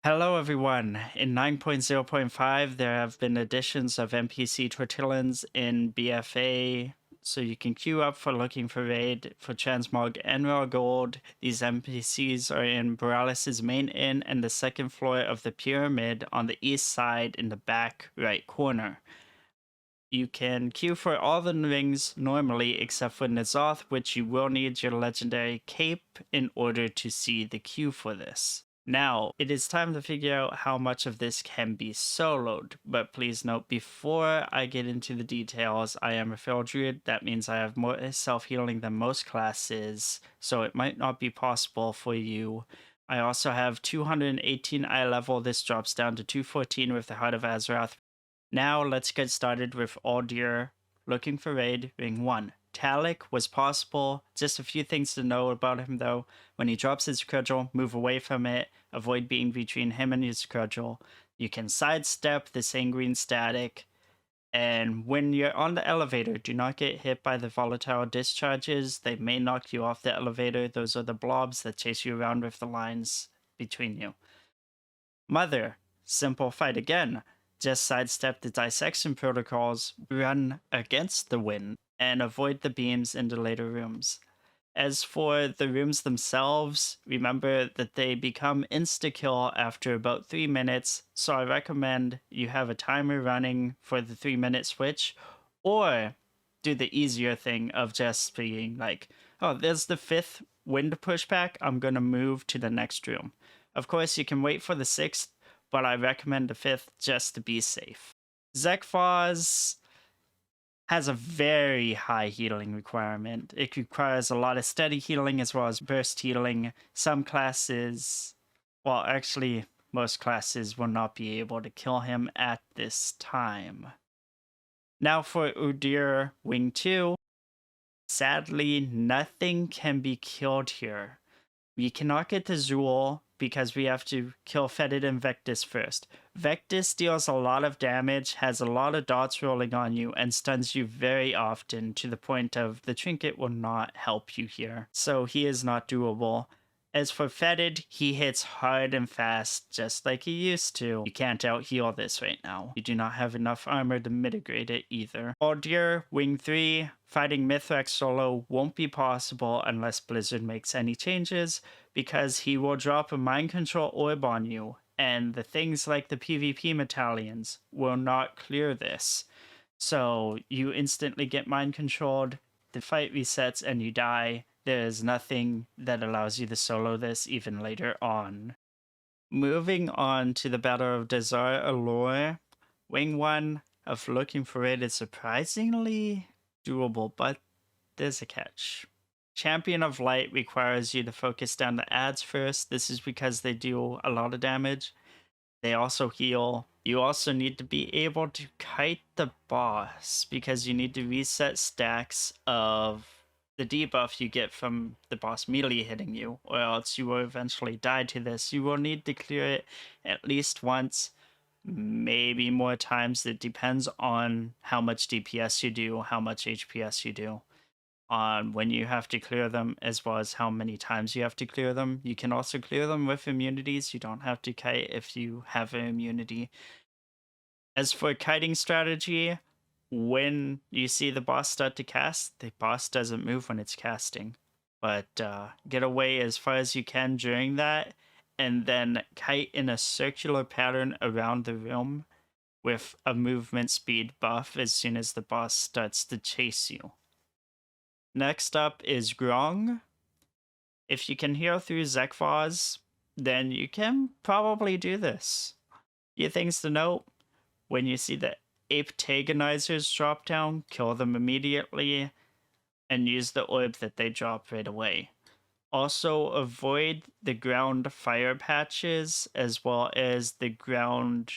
Hello everyone. In 9.0.5 there have been additions of NPC tortillons in BFA, so you can queue up for Looking for Raid for transmog and raw gold. These NPCs are in Borealis's main inn and the second floor of the pyramid on the east side in the back right corner. You can queue for all the rings normally except for N'Zoth, which you will need your legendary cape in order to see the queue for this. Now, it is time to figure out how much of this can be soloed, but please note before I get into the details, I am a feral druid. That means I have more self-healing than most classes, so it might not be possible for you. I also have 218 eye level. This drops down to 214 with the Heart of Azeroth. Now let's get started with Uldir Looking for Raid Ring 1. Taloc was possible. Just a few things to know about him though. When he drops his cudgel, move away from it. Avoid being between him and his cudgel. You can sidestep the sanguine static. And when you're on the elevator, do not get hit by the volatile discharges. They may knock you off the elevator. Those are the blobs that chase you around with the lines between you. Mother, simple fight again. Just sidestep the dissection protocols, run against the wind, and avoid the beams in the later rooms. As for the rooms themselves, remember that they become insta-kill after about 3 minutes, so I recommend you have a timer running for the 3-minute switch, or do the easier thing of just being like, oh, there's the 5th wind pushback, I'm gonna move to the next room. Of course, you can wait for the 6th, but I recommend the 5th just to be safe. zek'voz has a very high healing requirement. It requires a lot of steady healing as well as burst healing. Some classes, well, actually, most classes will not be able to kill him at this time. Now for Uldir Wing 2, sadly, nothing can be killed here. We cannot get to Za'qul because we have to kill Fetid and Vectis first. Vectis deals a lot of damage, has a lot of dots rolling on you, and stuns you very often to the point of the trinket will not help you here. So he is not doable. As for Fetid, he hits hard and fast just like he used to. You can't out-heal this right now. You do not have enough armor to mitigate it either. Uldir, Wing 3, fighting Mythrax solo won't be possible unless Blizzard makes any changes, because he will drop a mind control orb on you, and the things like the PvP battalions will not clear this. So you instantly get mind controlled, the fight resets, and you die. There is nothing that allows you to solo this even later on. Moving on to the Battle of Dazar'alor, Wing 1 of Looking for Raid is surprisingly doable, but there's a catch. Champion of Light requires you to focus down the ads first. This is because they do a lot of damage. They also heal. You also need to be able to kite the boss because you need to reset stacks of the debuff you get from the boss melee hitting you, or else you will eventually die to this. You will need to clear it at least once, maybe more times. It depends on how much DPS you do, how much HPS you do, on when you have to clear them, as well as how many times you have to clear them. You can also clear them with immunities. You don't have to kite if you have an immunity. As for kiting strategy, when you see the boss start to cast, the boss doesn't move when it's casting. But get away as far as you can during that, and then kite in a circular pattern around the room with a movement speed buff as soon as the boss starts to chase you. Next up is Grong. If you can heal through zek'voz, then you can probably do this. Few things to note: when you see the Apetagonizers drop down, kill them immediately and use the orb that they drop right away. Also, avoid the ground fire patches as well as the ground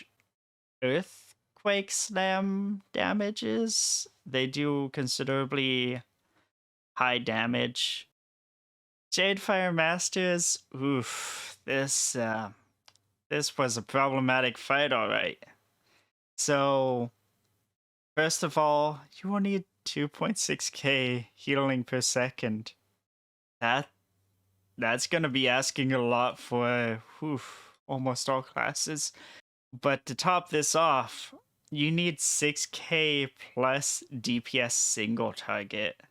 earthquake slam damages. They do considerably high damage. Jadefire Masters, oof, this was a problematic fight, alright. So, first of all, you will need 2.6k healing per second. That's gonna be asking a lot for almost all classes. But to top this off, you need 6k plus DPS single target.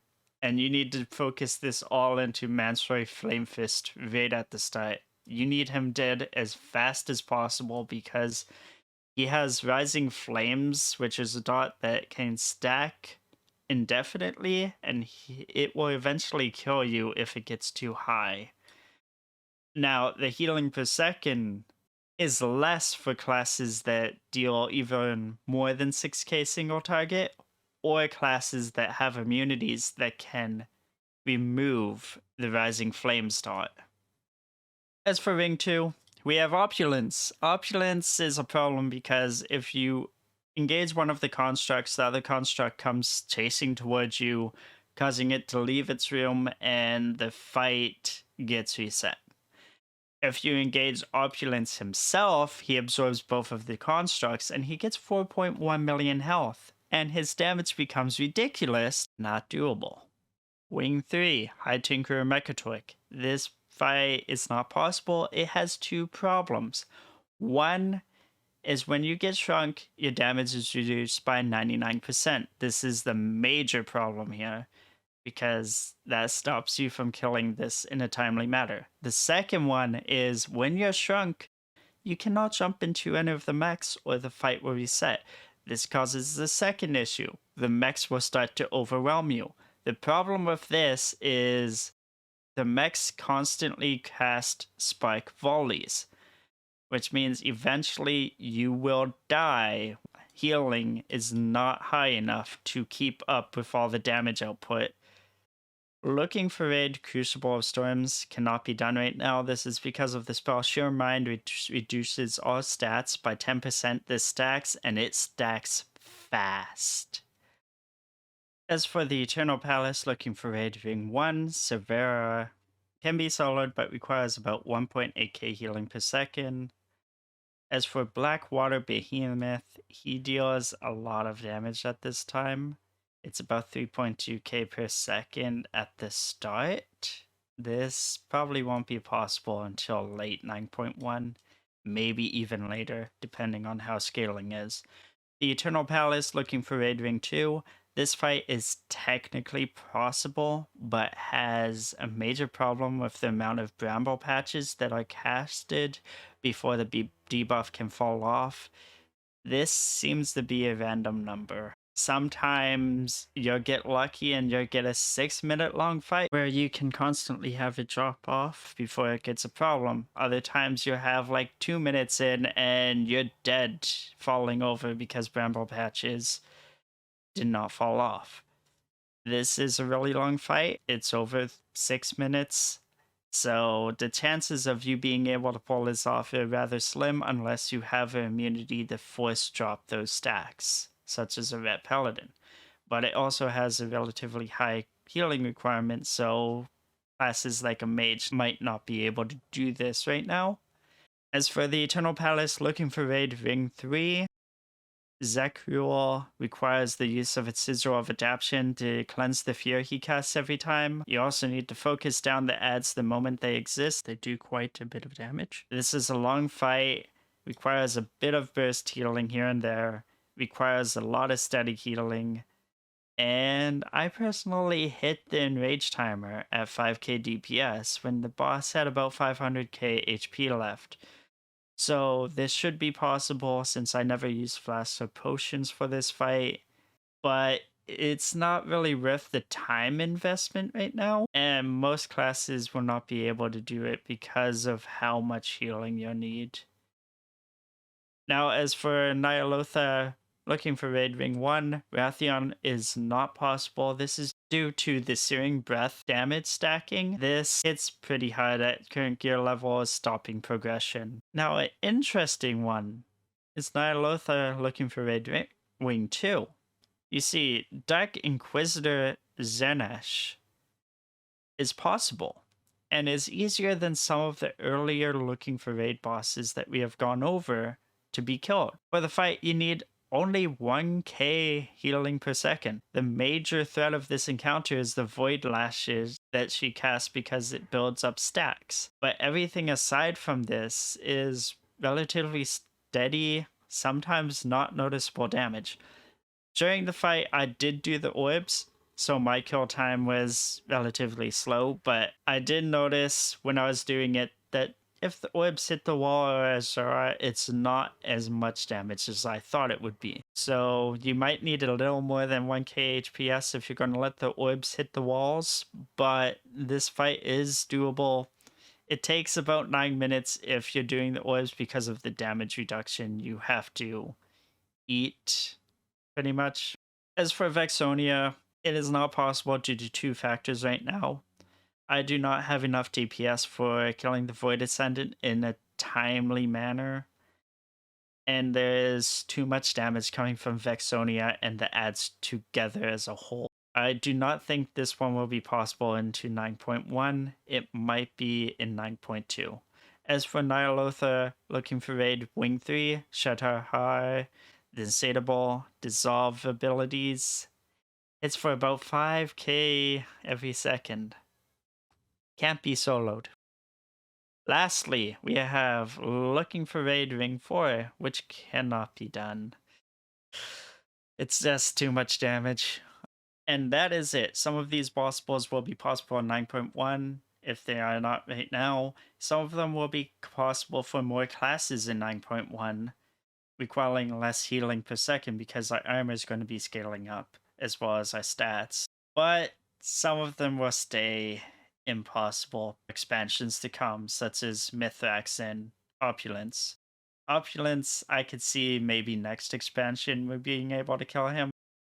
And you need to focus this all into Mansroy Flamefist right at the start. You need him dead as fast as possible because he has Rising Flames, which is a dot that can stack indefinitely, and it will eventually kill you if it gets too high. Now, the healing per second is less for classes that deal even more than 6k single target, or classes that have immunities that can remove the Rising Flames dot. As for Ring 2, we have Opulence. Opulence is a problem because if you engage one of the constructs, the other construct comes chasing towards you, causing it to leave its room, and the fight gets reset. If you engage Opulence himself, he absorbs both of the constructs, and he gets 4.1 million health, and his damage becomes ridiculous, not doable. Wing 3, High Tinkerer mekkatorque. This fight is not possible. It has two problems. One is when you get shrunk, your damage is reduced by 99%. This is the major problem here, because that stops you from killing this in a timely manner. The second one is when you're shrunk, you cannot jump into any of the mechs or the fight will reset. This causes the second issue. The mechs will start to overwhelm you. The problem with this is the mechs constantly cast spike volleys, which means eventually you will die. Healing is not high enough to keep up with all the damage output. Looking for Raid Crucible of Storms cannot be done right now. This is because of the spell Sure Mind, which reduces all stats by 10%. This stacks, and it stacks fast. As for the Eternal Palace Looking for Raid Ring 1, Sivara can be soloed but requires about 1.8k healing per second. As for Blackwater Behemoth, he deals a lot of damage at this time. It's about 3.2k per second at the start. This probably won't be possible until late 9.1, maybe even later, depending on how scaling is. The Eternal Palace Looking for Raid Ring 2, this fight is technically possible, but has a major problem with the amount of bramble patches that are casted before the debuff can fall off. This seems to be a random number. Sometimes you'll get lucky and you'll get a 6-minute long fight where you can constantly have it drop off before it gets a problem. Other times you'll have like 2 minutes in and you're dead, falling over because bramble patches did not fall off. This is a really long fight. It's over 6 minutes. So the chances of you being able to pull this off are rather slim unless you have an immunity to force drop those stacks, such as a Ret Paladin. But it also has a relatively high healing requirement, so classes like a mage might not be able to do this right now. As for the Eternal Palace Looking for Raid Ring 3, Za'qul requires the use of its Scissor of Adaption to cleanse the fear he casts every time. You also need to focus down the adds the moment they exist. They do quite a bit of damage. This is a long fight, requires a bit of burst healing here and there, requires a lot of steady healing, and I personally hit the enrage timer at 5k DPS when the boss had about 500k HP left. So this should be possible since I never used flasks or potions for this fight, but it's not really worth the time investment right now, and most classes will not be able to do it because of how much healing you'll need. Now, as for Ny'alotha Looking for Raid Ring 1, Wrathion is not possible. This is due to the Searing Breath damage stacking. This hits pretty hard at current gear levels, stopping progression. Now, an interesting one is Ny'alotha Looking for Raid Ring 2. You see, Dark Inquisitor Xanesh is possible, and is easier than some of the earlier Looking for Raid bosses that we have gone over to be killed. For the fight, you need only 1k healing per second. The major threat of this encounter is the Void Lashes that she casts because it builds up stacks. But everything aside from this is relatively steady, sometimes not noticeable damage. During the fight, I did do the orbs, so my kill time was relatively slow, but I did notice when I was doing it that if the orbs hit the wall or Azura, it's not as much damage as I thought it would be. So you might need a little more than 1k HPS if you're going to let the orbs hit the walls, but this fight is doable. It takes about 9 minutes if you're doing the orbs because of the damage reduction you have to eat, pretty much. As for Vexionia, it is not possible due to two factors right now. I do not have enough DPS for killing the Void Ascendant in a timely manner, and there is too much damage coming from Vexionia and the adds together as a whole. I do not think this one will be possible into 9.1. It might be in 9.2. As for Ny'alotha Looking For Raid Wing 3, Sha'har, the Insatiable, Dissolve abilities, it's for about 5k every second. Can't be soloed. Lastly, we have Looking For Raid Ring 4, which cannot be done. It's just too much damage. And that is it. Some of these boss balls will be possible in 9.1 if they are not right now. Some of them will be possible for more classes in 9.1, requiring less healing per second because our armor is going to be scaling up, as well as our stats. But some of them will stay impossible. Expansions to come, such as Mythrax and Opulence. Opulence, I could see maybe next expansion we're being able to kill him.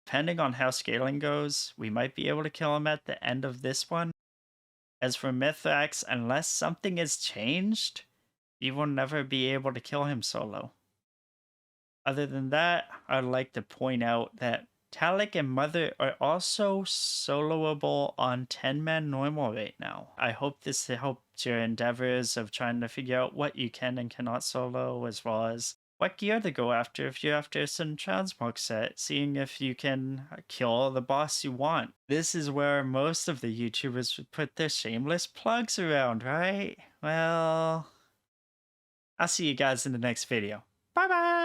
Depending on how scaling goes, we might be able to kill him at the end of this one. As for Mythrax, unless something is changed, we will never be able to kill him solo. Other than that, I'd like to point out that Taloc and Mother are also soloable on 10-man normal right now. I hope this helped your endeavors of trying to figure out what you can and cannot solo, as well as what gear to go after if you're after some transmog set, seeing if you can kill the boss you want. This is where most of the YouTubers would put their shameless plugs around, right? Well, I'll see you guys in the next video. Bye bye!